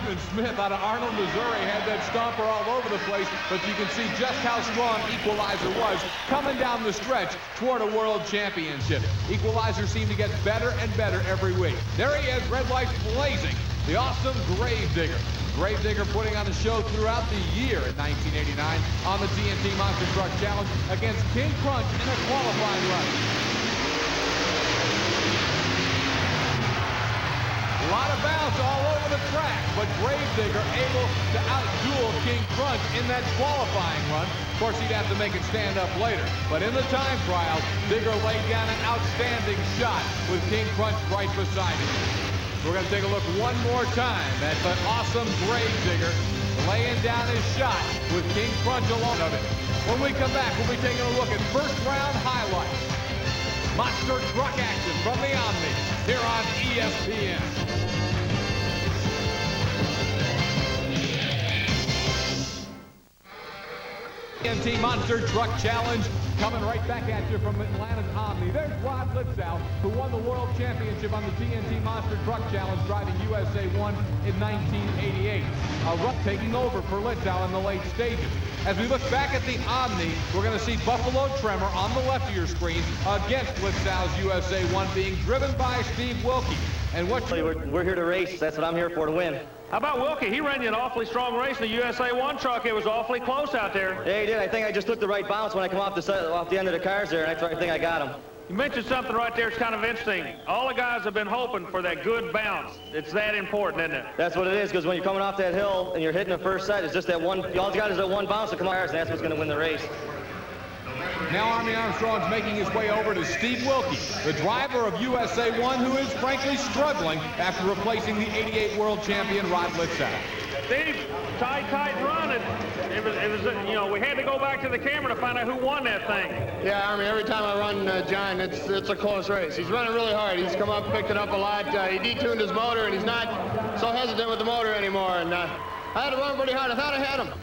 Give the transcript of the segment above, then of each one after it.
Marvin Smith out of Arnold, Missouri had that stomper all over the place, but you can see just how strong Equalizer was coming down the stretch toward a world championship. Equalizer seemed to get better and better every week. There he is, red lights blazing, the awesome Gravedigger. Gravedigger putting on a show throughout the year in 1989 on the TNT Monster Truck Challenge against King Krunch in a qualifying run. A lot of bounce all over the track, but Gravedigger able to outduel King Krunch in that qualifying run. Of course, he'd have to make it stand up later. But in the time trial, Digger laid down an outstanding shot with King Krunch right beside him. We're going to take a look one more time at the awesome Gravedigger laying down his shot with King Krunch along of it. When we come back, we'll be taking a look at first round highlights. Monster truck action from the Omni here on ESPN. TNT Monster Truck Challenge coming right back at you from Atlanta's Omni. There's Clydesdale, who won the World Championship on the TNT Monster Truck Challenge driving USA 1 in 1988. Rupp taking over for Litzow in the late stages. As we look back at the Omni, we're going to see Buffalo Tremor on the left of your screen against Litzow's USA 1 being driven by Steve Wilke. And what we're here to race. That's what I'm here for, to win. How about Wilke? He ran you an awfully strong race in the USA 1 truck. It was awfully close out there. Yeah, he did. I think I just took the right bounce when I come off the end of the cars there, and I think I got him. You mentioned something right there. It's kind of interesting. All the guys have been hoping for that good bounce. It's that important, isn't it? That's what it is, because when you're coming off that hill and you're hitting the first set, it's just that one. All you got is that one bounce to come off, and that's what's going to win the race. Now Armstrong's making his way over to Steve Wilke, the driver of USA 1, who is frankly struggling after replacing the '88 world champion Rod Litzow. Steve, tight run. It was, you know, we had to go back to the camera to find out who won that thing. Yeah, I mean, every time I run John, it's a close race. He's running really hard. He's come up, picked it up a lot. He detuned his motor, and he's not so hesitant with the motor anymore. And I had to run pretty hard. I thought I had him.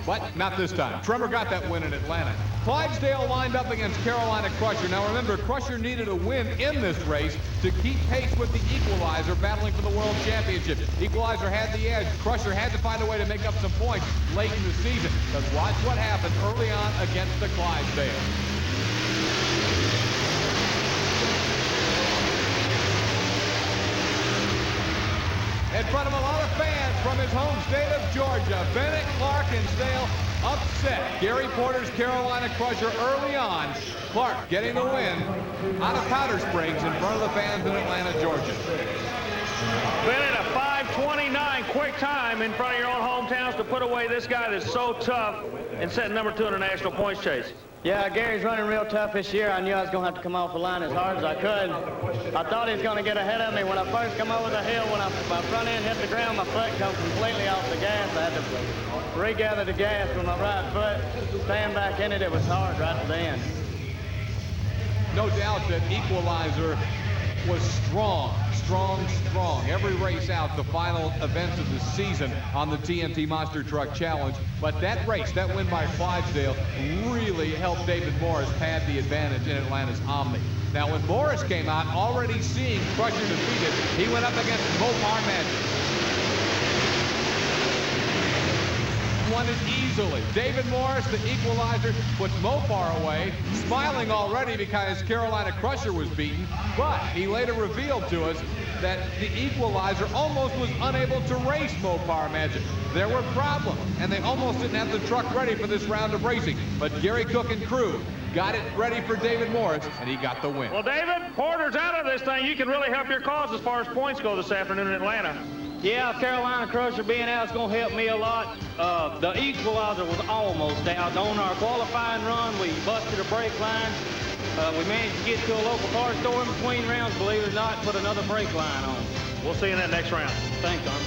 But not this time. Tremor got that win in Atlanta. Clydesdale lined up against Carolina Crusher. Now remember, Crusher needed a win in this race to keep pace with the Equalizer battling for the World Championship. Equalizer had the edge. Crusher had to find a way to make up some points late in the season. But watch what happened early on against the Clydesdale. In front of a lot of fans from his home state of Georgia, Bennett, Clark, and Dale upset Gary Porter's Carolina Crusher early on. Clark getting the win out of Powder Springs in front of the fans in Atlanta, Georgia. Bennett, a 5:29 quick time in front of your own hometowns to put away this guy that's so tough and setting number 2 in the national points chase. Yeah, Gary's running real tough this year. I knew I was going to have to come off the line as hard as I could. I thought he was going to get ahead of me. When I first come over the hill, when my front end hit the ground, my foot comes completely off the gas. I had to regather the gas with my right foot, stand back in it. It was hard right at the end. No doubt that Equalizer was strong. Every race out, the final events of the season on the TNT Monster Truck Challenge. But that race, that win by Clydesdale, really helped David Morris pad the advantage in Atlanta's Omni. Now, when Morris came out, already seeing Crusher defeated, he went up against Mopar Magic. Won it easily. David Morris, the Equalizer, puts Mopar away, smiling already because Carolina Crusher was beaten, but he later revealed to us that the Equalizer almost was unable to race Mopar Magic. There were problems, and they almost didn't have the truck ready for this round of racing, but Gary Cook and crew got it ready for David Morris, and he got the win. Well, David, Porter's out of this thing. You can really help your cause as far as points go this afternoon in Atlanta. Yeah, Carolina Crusher being out is going to help me a lot. The Equalizer was almost out. On our qualifying run, we busted a brake line. We managed to get to a local car store in between rounds, believe it or not, put another brake line on. We'll see you in that next round. Thanks, Arm.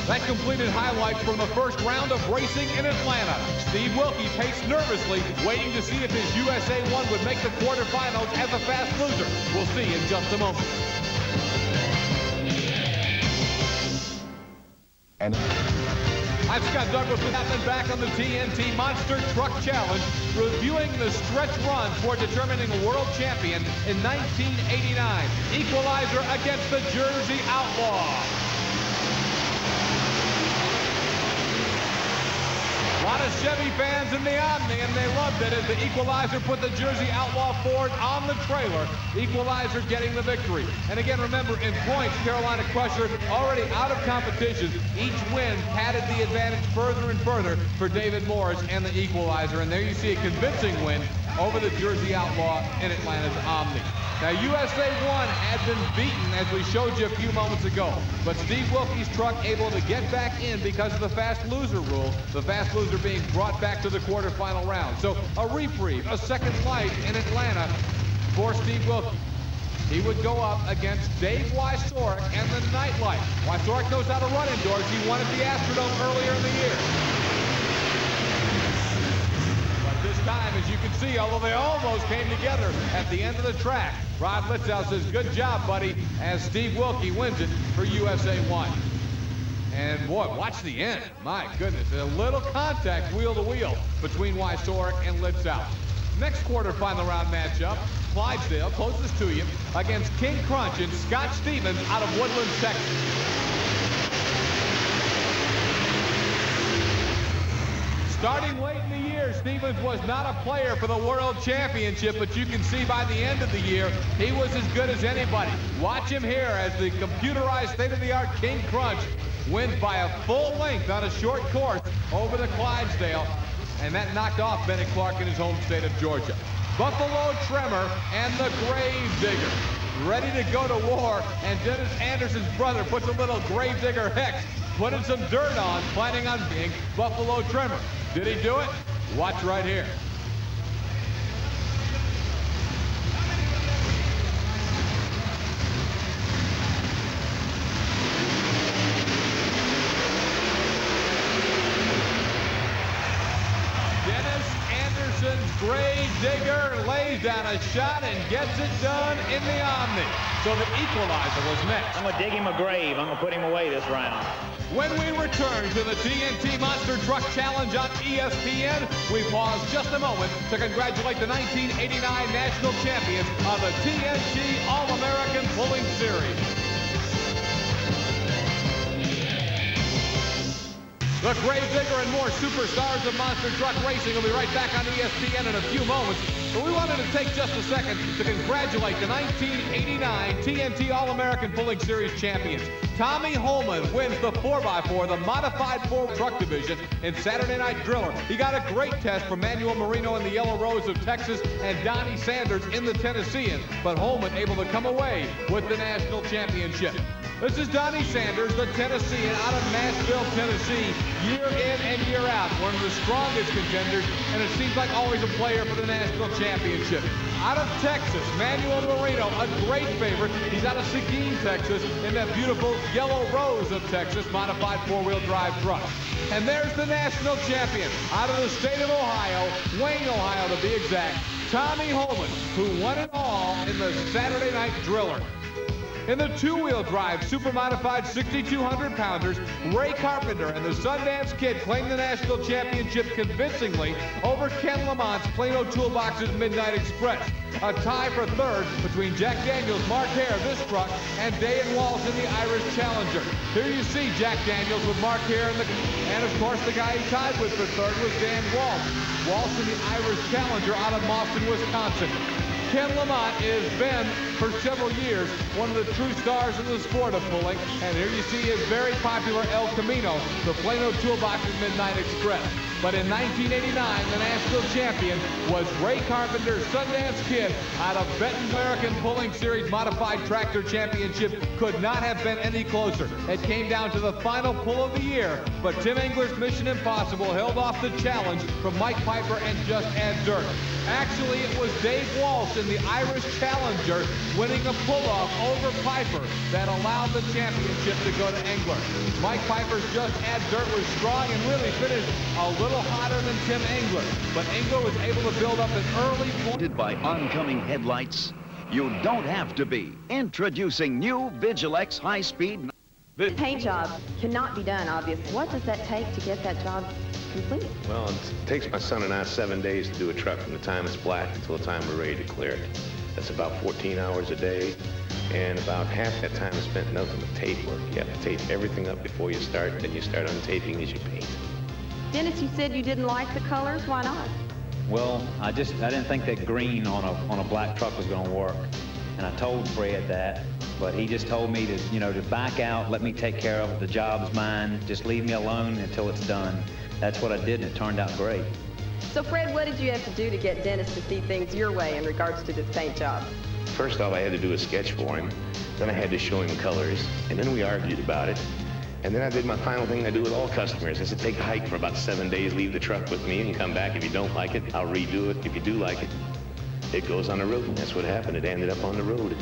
That completed highlights from the first round of racing in Atlanta. Steve Wilke paced nervously, waiting to see if his USA 1 would make the quarterfinals as a fast loser. We'll see in just a moment. I'm Scott Douglas with happening back on the TNT Monster Truck Challenge, reviewing the stretch run for determining a world champion in 1989. Equalizer against the Jersey Outlaw. A lot of Chevy fans in the Omni, and they loved it as the Equalizer put the Jersey Outlaw Ford on the trailer. Equalizer getting the victory. And again, remember, in points, Carolina Crusher already out of competition. Each win padded the advantage further and further for David Morris and the Equalizer. And there you see a convincing win over the Jersey Outlaw in Atlanta's Omni. Now, USA 1 had been beaten, as we showed you a few moments ago. But Steve Wilke's truck able to get back in because of the fast loser rule. The fast loser being brought back to the quarterfinal round. So a reprieve, a second life in Atlanta for Steve Wilke. He would go up against Dave Wieczorek and the Nightlight. Wieczorek knows how to run indoors. He won at the Astrodome earlier in the year. This time, as you can see, although they almost came together at the end of the track, Rod Litzow says, good job, buddy, as Steve Wilke wins it for USA 1. And boy, watch the end. My goodness, a little contact wheel to wheel between Wieczorek and Litzow. Next quarterfinal round matchup, Clydesdale, closest to you, against King Krunch and Scott Stevens out of Woodlands, Texas. Starting late in the year, Stevens was not a player for the World Championship, but you can see by the end of the year, he was as good as anybody. Watch him here as the computerized state-of-the-art King Krunch wins by a full length on a short course over the Clydesdale, and that knocked off Bennett Clark in his home state of Georgia. Buffalo Tremor and the Gravedigger ready to go to war, and Dennis Anderson's brother puts a little Gravedigger hex, putting some dirt on, planning on being Buffalo Tremor. Did he do it? Watch right here. Dennis Anderson's Gravedigger lays down a shot and gets it done in the Omni. So the Equalizer was next. I'm going to dig him a grave. I'm going to put him away this round. When we return to the TNT Monster Truck Challenge on ESPN, we pause just a moment to congratulate the 1989 national champions of the TNT All-American Pulling Series. The Gravedigger and more superstars of monster truck racing will be right back on ESPN in a few moments. But we wanted to take just a second to congratulate the 1989 TNT All-American Pulling Series champions. Tommy Holman wins the 4x4, the modified 4 truck division in Saturday Night Driller. He got a great test from Manuel Moreno in the Yellow Rose of Texas and Donnie Sanders in the Tennessean, but Holman able to come away with the national championship. This is Donnie Sanders, the Tennessean out of Nashville, Tennessee, year in and year out. One of the strongest contenders, and it seems like always a player for the national championship. Out of Texas, Manuel Moreno, a great favorite. He's out of Seguin, Texas, in that beautiful Yellow Rose of Texas, modified 4-wheel drive truck. And there's the national champion, out of the state of Ohio, Wayne, Ohio to be exact, Tommy Holman, who won it all in the Saturday Night Driller. In the 2-wheel drive, super modified 6,200-pounders, Ray Carpenter and the Sundance Kid claimed the national championship convincingly over Ken Lamont's Plano Toolbox's Midnight Express. A tie for third between Jack Daniels, Mark Hare, this truck, and Day and Walsh in the Irish Challenger. Here you see Jack Daniels with Mark Hare, and of course the guy he tied with for third was Dan Walsh. Walsh in the Irish Challenger out of Mauston, Wisconsin. Ken Lamont has been, for several years, one of the true stars in the sport of pulling. And here you see his very popular El Camino, the Plano Toolbox's Midnight Express. But in 1989, the national champion was Ray Carpenter's Sundance Kid out of Benton's American Pulling Series Modified Tractor Championship. Could not have been any closer. It came down to the final pull of the year, but Tim Engler's Mission Impossible held off the challenge from Mike Piper and Just Add Dirt. Actually, it was Dave Walsh in the Irish Challenger winning a pull-off over Piper that allowed the championship to go to Engler. Mike Piper's Just Add Dirt was strong and really finished a little hotter than Tim Engler, but Engler was able to build up an early point. By oncoming headlights, you don't have to be. Introducing new Vigilex high-speed. The paint job cannot be done, obviously. What does that take to get that job complete? Well, it takes my son and I 7 days to do a truck from the time it's black until the time we're ready to clear it. That's about 14 hours a day, and about half that time is spent nothing but tape work. You have to tape everything up before you start, then you start untaping as you paint. Dennis, you said you didn't like the colors. Why not? Well, I didn't think that green on a black truck was going to work. And I told Fred that, but he just told me to, to back out, let me take care of it. The job's mine. Just leave me alone until it's done. That's what I did, and it turned out great. So, Fred, what did you have to do to get Dennis to see things your way in regards to this paint job? First off, I had to do a sketch for him. Then I had to show him colors. And then we argued about it. And then I did my final thing I do with all customers. I said, take a hike for about 7 days, leave the truck with me, and come back. If you don't like it, I'll redo it. If you do like it, it goes on the road. And that's what happened. It ended up on the road.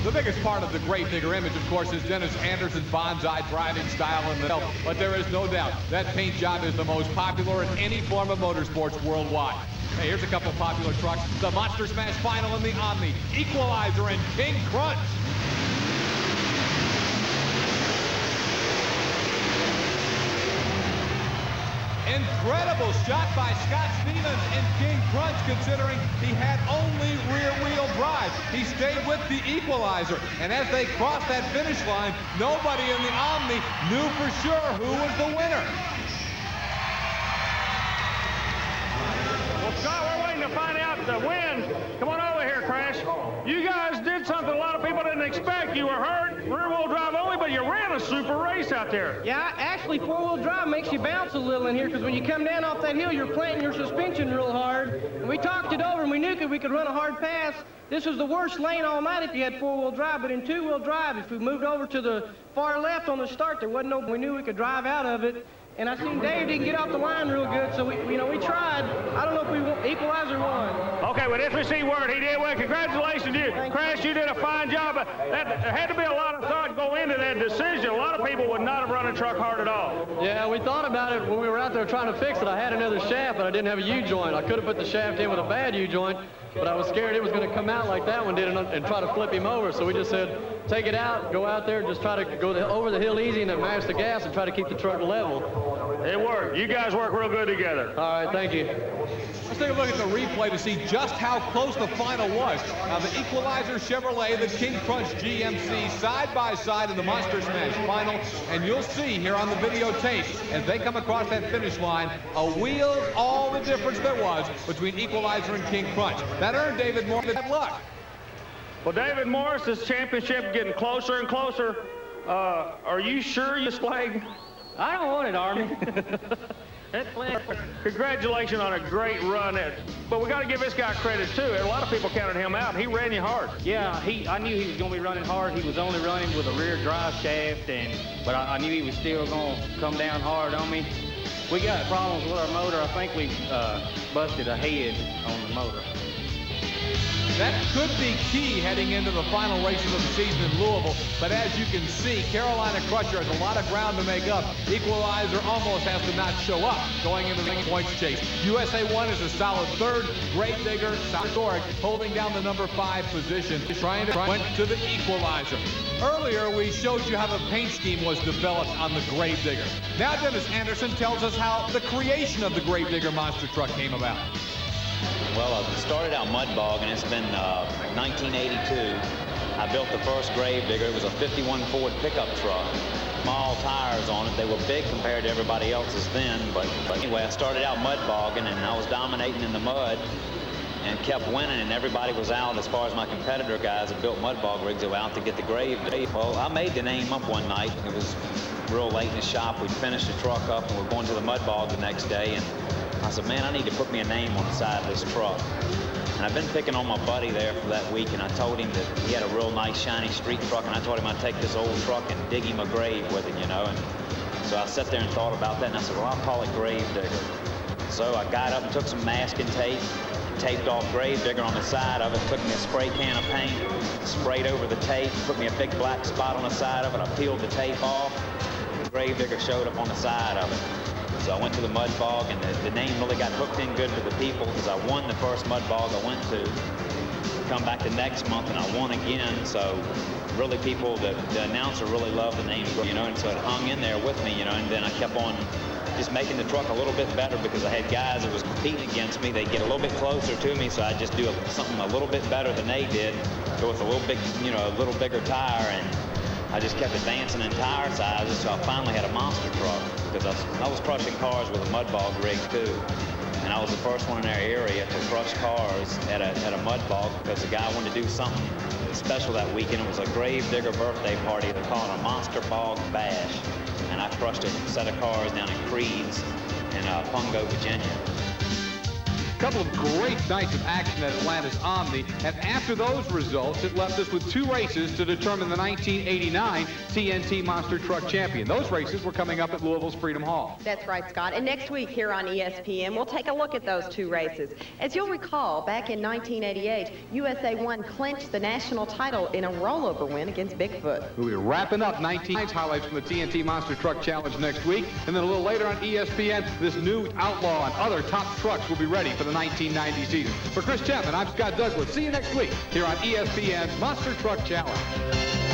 The biggest part of the Gravedigger image, of course, is Dennis Anderson's bonsai driving style in the belt. But there is no doubt that paint job is the most popular in any form of motorsports worldwide. Hey, here's a couple of popular trucks. The Monster Smash Final in the Omni, Equalizer, and King Krunch. Incredible shot by Scott Stevens in King Krunch, considering he had only rear-wheel drive. He stayed with the Equalizer, and as they crossed that finish line, nobody in the Omni knew for sure who was the winner. Well, Scott, we're waiting to find out the win. Come on over here, Crash. You guys did something a lot of people didn't expect. You were hurt, rear-wheel drive only, but you ran a super race out there. Yeah, actually, four-wheel drive makes you bounce a little in here, because when you come down off that hill, you're planting your suspension real hard. And we talked it over, and we knew we could run a hard pass. This was the worst lane all night if you had four-wheel drive, but in two-wheel drive, if we moved over to the far left on the start, there wasn't no, we knew we could drive out of it. And I seen Dave didn't get off the line real good, so we tried. I don't know if we won. Equalizer won. Okay, well, let's receive word. He did well. Congratulations to you. Crash, you did a fine job. But there had to be a lot of thought go into that decision. A lot of people would not have run a truck hard at all. Yeah, we thought about it when we were out there trying to fix it. I had another shaft, but I didn't have a U-joint. I could have put the shaft in with a bad U-joint, but I was scared it was going to come out like that one did and try to flip him over. So we just said, take it out, go out there, just try to go over the hill easy and then mash the gas and try to keep the truck level. It worked. You guys work real good together. All right, thank you. Let's take a look at the replay to see just how close the final was. Now, the Equalizer Chevrolet, the King Krunch GMC, side by side in the Monster Smash Final. And you'll see here on the videotape, as they come across that finish line, a wheel, all the difference there was between Equalizer and King Krunch. That earned David Moore that luck. Well, David Morris, this championship getting closer and closer. Are you sure you flag? I don't want it, Army. Congratulations on a great run. But we got to give this guy credit, too. A lot of people counted him out. He ran you hard. Yeah, I knew he was going to be running hard. He was only running with a rear drive shaft, but I knew he was still going to come down hard on me. We got problems with our motor. I think we busted a head on the motor. That could be key heading into the final races of the season in Louisville. But as you can see, Carolina Crusher has a lot of ground to make up. Equalizer almost has to not show up going into the points chase. USA 1 is a solid third. Gravedigger, Wieczorek holding down the number 5 position. Went to the Equalizer. Earlier, we showed you how the paint scheme was developed on the Gravedigger. Now Dennis Anderson tells us how the creation of the Gravedigger monster truck came about. Well, I started out mud bog, and it's been 1982. I built the first Gravedigger. It was a 51 Ford pickup truck. Small tires on it. They were big compared to everybody else's then, but anyway, I started out mud bogging, and I was dominating in the mud and kept winning, and everybody was out. As far as my competitor guys that built mud bog rigs, they were out to get the Gravedigger. Well, I made the name up one night. It was real late in the shop. We'd finished the truck up, and we're going to the mud bog the next day, and I said, man, I need to put me a name on the side of this truck. And I've been picking on my buddy there for that week, and I told him that he had a real nice, shiny street truck, and I told him I'd take this old truck and dig him a grave with it, you know. And so I sat there and thought about that, and I said, well, I'll call it Gravedigger. So I got up and took some masking tape, taped off Gravedigger on the side of it, took me a spray can of paint, sprayed over the tape, put me a big black spot on the side of it. I peeled the tape off, and Gravedigger showed up on the side of it. So I went to the mud bog, and the name really got hooked in good with the people because I won the first mud bog I went to. Come back the next month, and I won again. So really people, the announcer really loved the name, you know, and so it hung in there with me, you know, and then I kept on just making the truck a little bit better because I had guys that was competing against me. They'd get a little bit closer to me, so I'd just do something a little bit better than they did, go with a little big, you know, a little bigger tire, and I just kept advancing in tire sizes until I finally had a monster truck, because I was crushing cars with a mud bog rig too. And I was the first one in our area to crush cars at a mud bog, because the guy wanted to do something special that weekend. It was a grave digger birthday party. They're calling it a Monster Bog Bash. And I crushed a set of cars down in Creeds in Pungo, Virginia. A couple of great nights of action at Atlanta's Omni, and after those results, it left us with 2 races to determine the 1989 TNT Monster Truck Champion. Those races were coming up at Louisville's Freedom Hall. That's right, Scott. And next week here on ESPN, we'll take a look at those 2 races. As you'll recall, back in 1988, USA 1 clinched the national title in a rollover win against Bigfoot. We'll be wrapping up 19 highlights from the TNT Monster Truck Challenge next week, and then a little later on ESPN, this new Outlaw and other top trucks will be ready for the 1990 season. For Chris Chapman, I'm Scott Douglas. See you next week here on ESPN's Monster Truck Challenge.